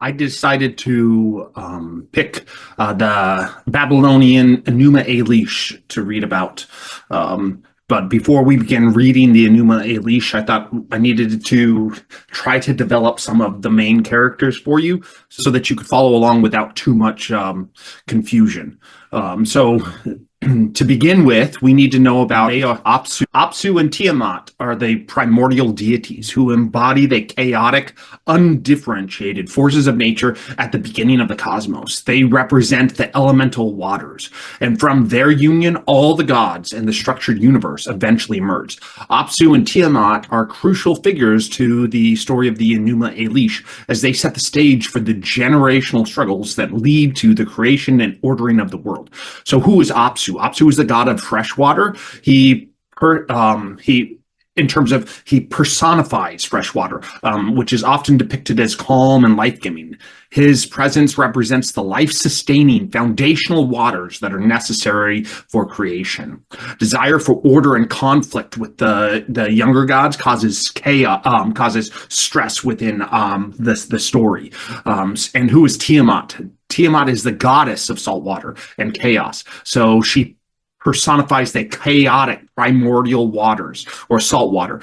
I decided to pick the Babylonian Enuma Elish to read about. But before we begin reading the Enuma Elish, I thought I needed to try to develop some of the main characters for you so that you could follow along without too much confusion. So to begin with, we need to know about Apsu. Apsu and Tiamat are the primordial deities who embody the chaotic, undifferentiated forces of nature at the beginning of the cosmos. They represent the elemental waters, and from their union, all the gods and the structured universe eventually emerged. Apsu and Tiamat are crucial figures to the story of the Enuma Elish, as they set the stage for the generational struggles that lead to the creation and ordering of the world. So who is Apsu? Apsu is the god of fresh water. He personifies fresh water, which is often depicted as calm and life-giving. His presence represents the life-sustaining foundational waters that are necessary for creation. Desire for order and conflict with the younger gods causes chaos, causes stress within the story. And who is Tiamat? Tiamat is the goddess of salt water and chaos. So she personifies the chaotic primordial waters or salt water,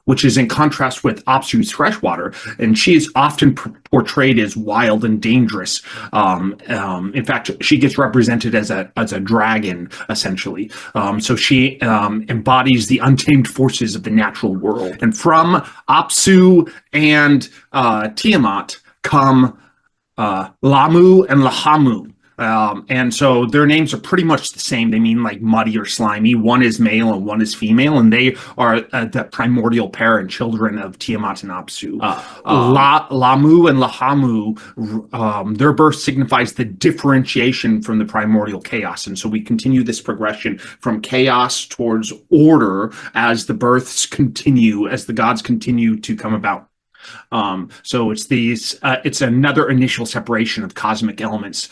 which is in contrast with Apsu's fresh water. And she is often portrayed as wild and dangerous. In fact, she gets represented as a dragon, essentially. So she embodies the untamed forces of the natural world. And from Apsu and Tiamat come Lamu and Lahamu. And so their names are pretty much the same. They mean like muddy or slimy. One is male and one is female, and they are the primordial pair and children of Tiamat and Apsu. Lamu and Lahamu, their birth signifies the differentiation from the primordial chaos. And so we continue this progression from chaos towards order as the births continue, as the gods continue to come about. So it's another initial separation of cosmic elements,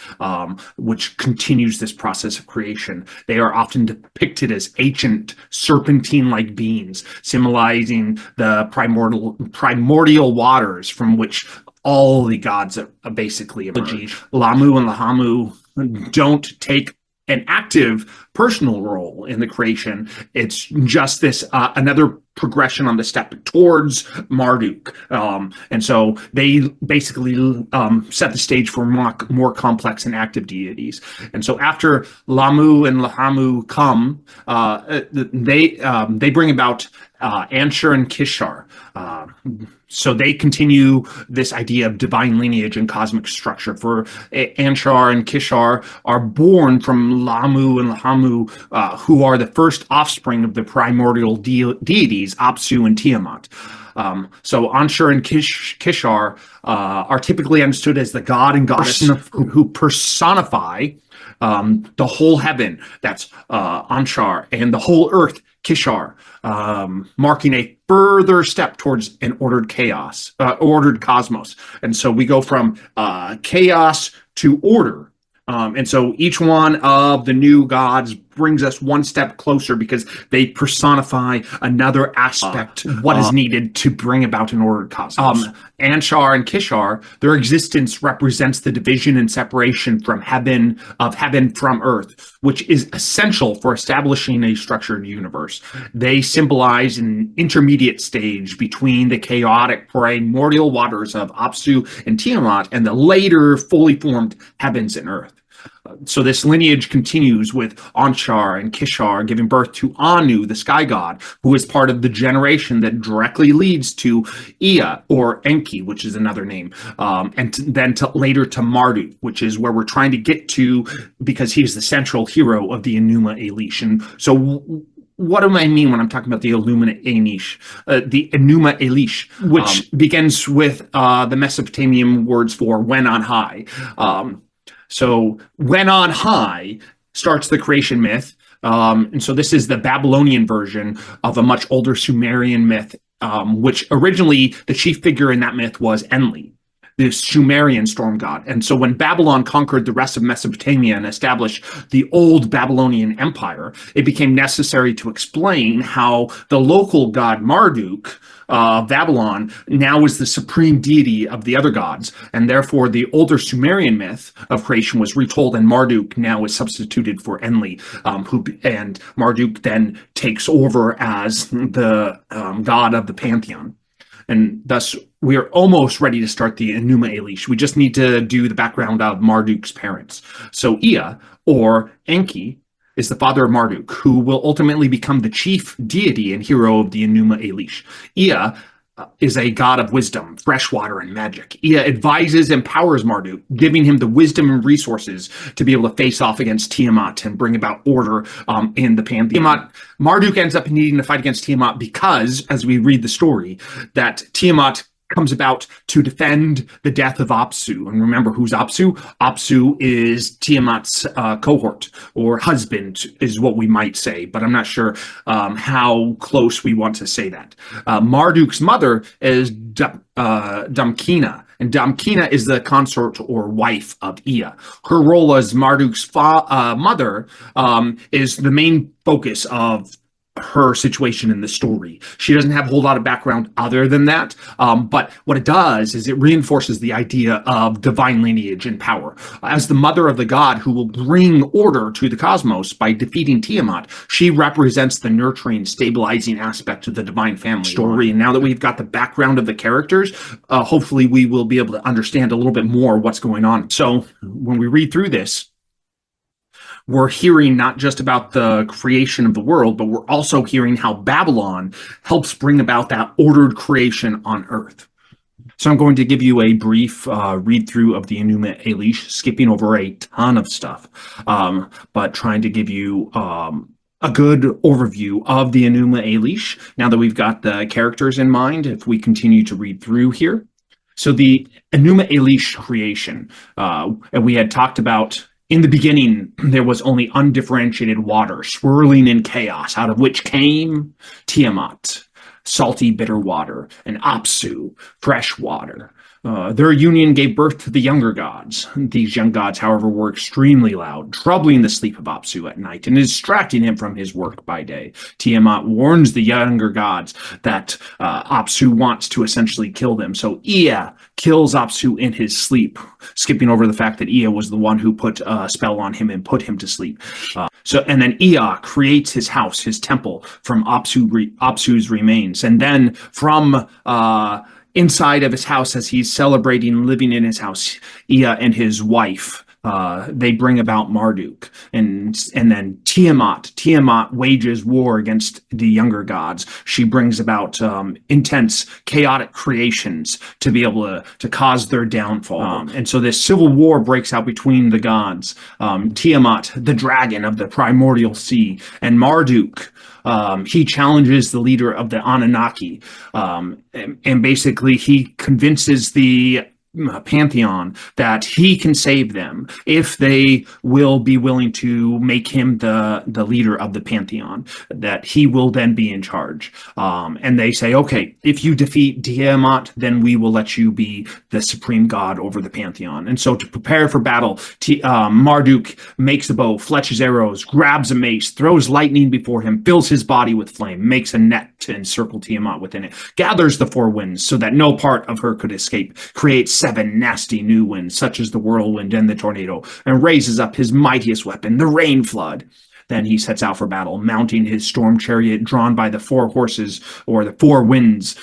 which continues this process of creation. They are often depicted as ancient serpentine-like beings, symbolizing the primordial waters from which all the gods are basically emerge. Lamu and Lahamu don't take an active personal role in the creation. It's just this another progression on the step towards Marduk. And so they basically set the stage for more complex and active deities. And so after Lamu and Lahamu come, they bring about Anshur and Kishar. So they continue this idea of divine lineage and cosmic structure. For Anshar and Kishar are born from Lamu and Lahamu, who are the first offspring of the primordial deities, Apsu and Tiamat. So Anshur and Kishar are typically understood as the god and goddess who personify the whole heaven, that's Anshar, and the whole earth, Kishar, marking a further step towards an ordered cosmos. And so we go from chaos to order. And so each one of the new gods brings us one step closer because they personify another aspect what is needed to bring about an ordered cosmos. Anshar and Kishar, their existence represents the division and separation from heaven from earth, which is essential for establishing a structured universe. They symbolize an intermediate stage between the chaotic primordial waters of Apsu and Tiamat and the later fully formed heavens and earth. So this lineage continues with Anshar and Kishar giving birth to Anu, the sky god, who is part of the generation that directly leads to Ea, or Enki, which is another name, and then later to Marduk, which is where we're trying to get to because he's the central hero of the Enuma Elish. And so what do I mean when I'm talking about the Enuma Elish, which begins with the Mesopotamian words for when on high. So when on high starts the creation myth. And so this is the Babylonian version of a much older Sumerian myth, which originally the chief figure in that myth was Enlil, the Sumerian storm god. And so when Babylon conquered the rest of Mesopotamia and established the old Babylonian Empire, it became necessary to explain how the local god Marduk Babylon now is the supreme deity of the other gods, and therefore the older Sumerian myth of creation was retold, and Marduk now is substituted for Enlil, and Marduk then takes over as the god of the pantheon. And thus, we are almost ready to start the Enuma Elish. We just need to do the background of Marduk's parents. So Ea, or Enki, is the father of Marduk, who will ultimately become the chief deity and hero of the Enuma Elish. Ea is a god of wisdom, fresh water, and magic. Ea advises and empowers Marduk, giving him the wisdom and resources to be able to face off against Tiamat and bring about order in the pantheon. Marduk ends up needing to fight against Tiamat because, as we read the story, that Tiamat comes about to defend the death of Apsu. And remember, who's Apsu? Apsu is Tiamat's cohort, or husband is what we might say, but I'm not sure how close we want to say that. Marduk's mother is Damkina, and Damkina is the consort or wife of Ea. Her role as Marduk's mother is the main focus of her situation in the story. She doesn't have a whole lot of background other than that, but what it does is it reinforces the idea of divine lineage and power. As the mother of the god who will bring order to the cosmos by defeating Tiamat, she represents the nurturing, stabilizing aspect of the divine family story. And now that we've got the background of the characters, hopefully we will be able to understand a little bit more what's going on. So when we read through this, we're hearing not just about the creation of the world, but we're also hearing how Babylon helps bring about that ordered creation on Earth. So I'm going to give you a brief read through of the Enuma Elish, skipping over a ton of stuff, but trying to give you a good overview of the Enuma Elish. Now that we've got the characters in mind, if we continue to read through here. So the Enuma Elish creation, and we had talked about in the beginning, there was only undifferentiated water swirling in chaos, out of which came Tiamat, salty, bitter water, and Apsu, fresh water. Their union gave birth to the younger gods. These young gods, however, were extremely loud, troubling the sleep of Apsu at night and distracting him from his work by day. Tiamat warns the younger gods that Apsu wants to essentially kill them. So Ea kills Apsu in his sleep, skipping over the fact that Ea was the one who put a spell on him and put him to sleep. And then Ea creates his house, his temple, from Apsu's remains. And then from inside of his house, as he's celebrating living in his house, Ea and his wife, they bring about Marduk, and then Tiamat wages war against the younger gods. She brings about intense, chaotic creations to be able to cause their downfall. And so this civil war breaks out between the gods. Tiamat, the dragon of the primordial sea, and Marduk, he challenges the leader of the Anunnaki, and basically he convinces the pantheon that he can save them if they will be willing to make him the leader of the pantheon, that he will then be in charge. And they say, okay, if you defeat Tiamat, then we will let you be the supreme god over the pantheon. And so to prepare for battle, Marduk makes a bow, fletches arrows, grabs a mace, throws lightning before him, fills his body with flame, makes a net to encircle Tiamat within it, gathers the four winds so that no part of her could escape, creates 7 nasty new winds, such as the whirlwind and the tornado, and raises up his mightiest weapon, the rain flood. Then he sets out for battle, mounting his storm chariot drawn by the 4 horses, or the 4 winds,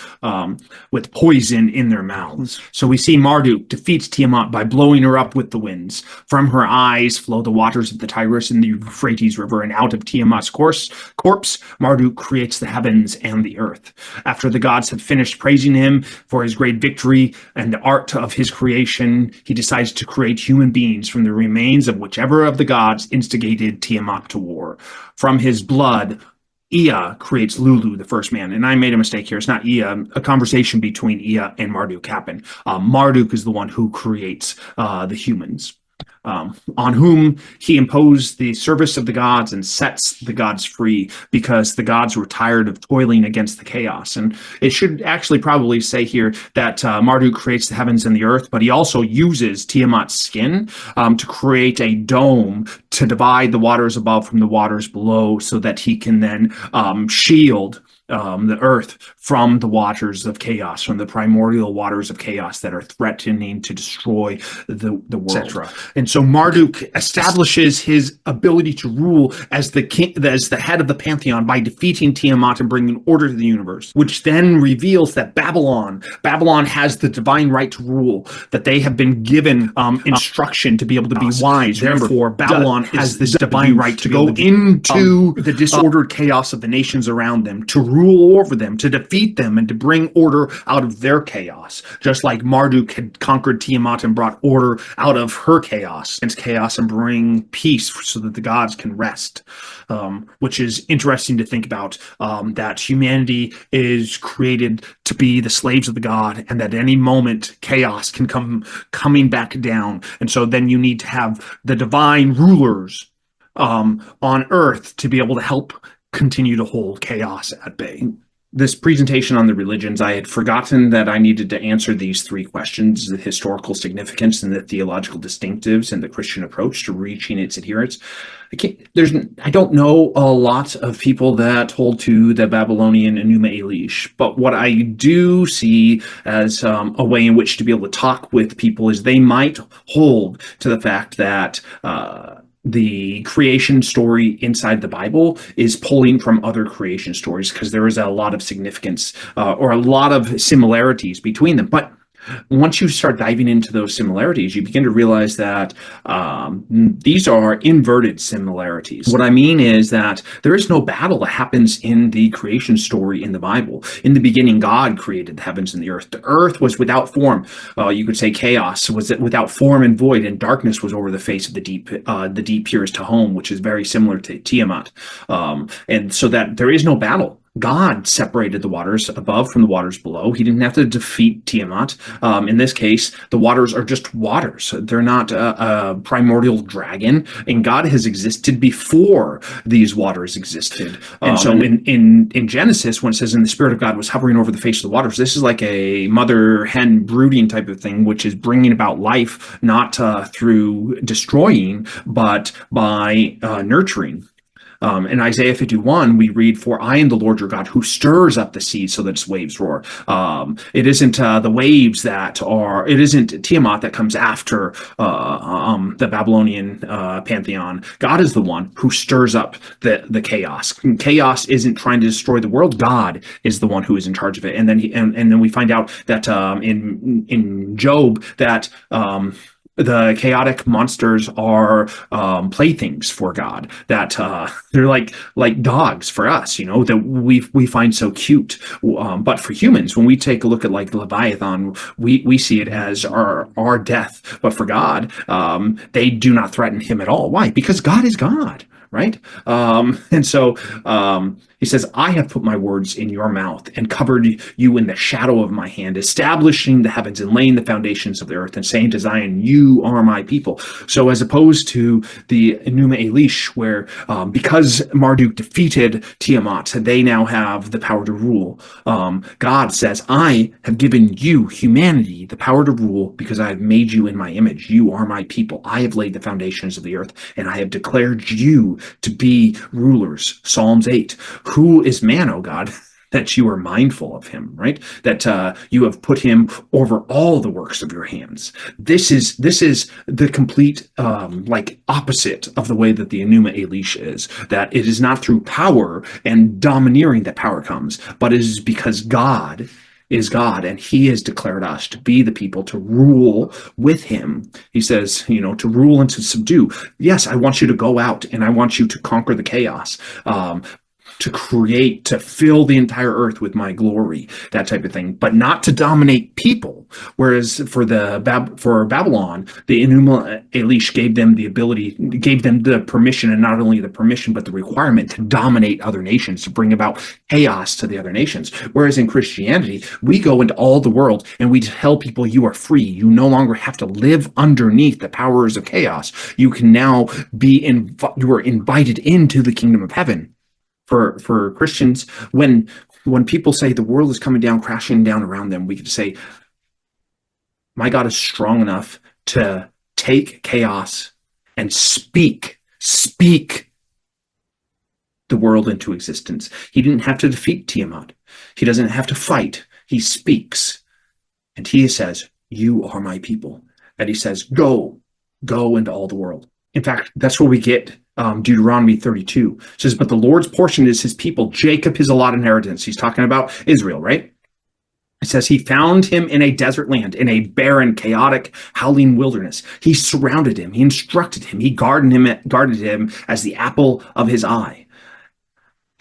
with poison in their mouths. So we see Marduk defeats Tiamat by blowing her up with the winds. From her eyes flow the waters of the Tigris and the Euphrates River, and out of Tiamat's corpse, Marduk creates the heavens and the earth. After the gods have finished praising him for his great victory and the art of his creation, he decides to create human beings from the remains of whichever of the gods instigated Tiamat to war. From his blood, Ea creates Lulu, the first man. And I made a mistake here. It's not Ea. A conversation between Ea and Marduk happened. Marduk is the one who creates the humans, on whom he imposed the service of the gods and sets the gods free, because the gods were tired of toiling against the chaos. And it should actually probably say here that Marduk creates the heavens and the earth, but he also uses Tiamat's skin to create a dome to divide the waters above from the waters below, so that he can then shield the earth from the waters of chaos, from the primordial waters of chaos that are threatening to destroy the world, etc. And so Marduk establishes his ability to rule as the king, as the head of the pantheon, by defeating Tiamat and bringing order to the universe, which then reveals that Babylon has the divine right to rule, that they have been given instruction to be able to be wise. Therefore, Babylon has this divine right to go into the disordered chaos of the nations around them, to rule over them, to defeat them, and to bring order out of their chaos, just like Marduk had conquered Tiamat and brought order out of her chaos and bring peace so that the gods can rest. Which is interesting to think about, that humanity is created to be the slaves of the god, and that at any moment chaos can come coming back down. And so then you need to have the divine rulers on earth to be able to help continue to hold chaos at bay. This presentation on the religions, I had forgotten that I needed to answer these three questions: the historical significance and the theological distinctives and the Christian approach to reaching its adherents. I don't know a lot of people that hold to the Babylonian Enuma Elish, but what I do see as a way in which to be able to talk with people is they might hold to the fact that the creation story inside the Bible is pulling from other creation stories, because there is a lot of significance or a lot of similarities between them. But once you start diving into those similarities, you begin to realize that these are inverted similarities. What I mean is that there is no battle that happens in the creation story in the Bible. In the beginning, God created the heavens and the earth. The earth was without form. You could say chaos was without form and void, and darkness was over the face of the deep. The deep here is Tehom, which is very similar to Tiamat. And so that there is no battle. God separated the waters above from the waters below. He didn't have to defeat Tiamat. In this case, the waters are just waters. They're not a primordial dragon, and God has existed before these waters existed. And so in Genesis, when it says, "And the Spirit of God was hovering over the face of the waters," this is like a mother hen brooding type of thing, which is bringing about life, not through destroying, but by nurturing. In Isaiah 51, we read, "For I am the Lord your God, who stirs up the sea so that its waves roar." It isn't the waves it isn't Tiamat that comes after the Babylonian pantheon. God is the one who stirs up the chaos. Chaos isn't trying to destroy the world. God is the one who is in charge of it. And then we find out that in Job that the chaotic monsters are playthings for God, that they're like dogs for us, that we find so cute. But for humans, when we take a look at like Leviathan, we see it as our death. But for God, they do not threaten him at all. Why? Because God is God. Right? And so he says, "I have put my words in your mouth and covered you in the shadow of my hand, establishing the heavens and laying the foundations of the earth, and saying to Zion, you are my people." So as opposed to the Enuma Elish, where because Marduk defeated Tiamat, they now have the power to rule. God says, "I have given you, humanity, the power to rule because I have made you in my image. You are my people. I have laid the foundations of the earth, and I have declared you to be rulers." Psalms 8. "Who is man, O God, that you are mindful of him," right? That you have put him over all the works of your hands. This is the complete opposite of the way that the Enuma Elish is. That it is not through power and domineering that power comes, but it is because God is God, and he has declared us to be the people to rule with him. He says, to rule and to subdue. Yes, I want you to go out and I want you to conquer the chaos, to create, to fill the entire earth with my glory, that type of thing, but not to dominate people. Whereas for Babylon, the Enuma Elish gave them the permission, and not only the permission, but the requirement to dominate other nations, to bring about chaos to the other nations. Whereas in Christianity, we go into all the world and we tell people, you are free. You no longer have to live underneath the powers of chaos. You can now you are invited into the kingdom of heaven. For Christians, when people say the world is coming down, crashing down around them, we could say, my God is strong enough to take chaos and speak the world into existence. He didn't have to defeat Tiamat. He doesn't have to fight. He speaks. And he says, you are my people. And he says, go into all the world. In fact, that's where we get Deuteronomy 32. It says, but the Lord's portion is his people, Jacob his allotted inheritance. He's talking about Israel, right? It says he found him in a desert land, in a barren, chaotic, howling wilderness. He surrounded him. He instructed him. He guarded him as the apple of his eye.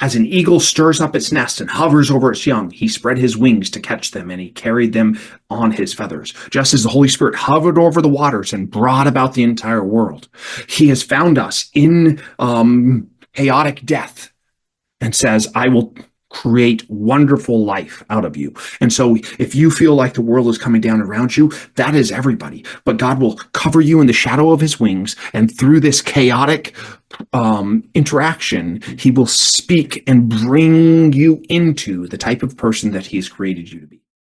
As an eagle stirs up its nest and hovers over its young, he spread his wings to catch them, and he carried them on his feathers. Just as the Holy Spirit hovered over the waters and brought about the entire world, he has found us in chaotic death and says, I will create wonderful life out of you. And so if you feel like the world is coming down around you, that is everybody. But God will cover you in the shadow of his wings, and through this chaotic interaction, he will speak and bring you into the type of person that he has created you to be.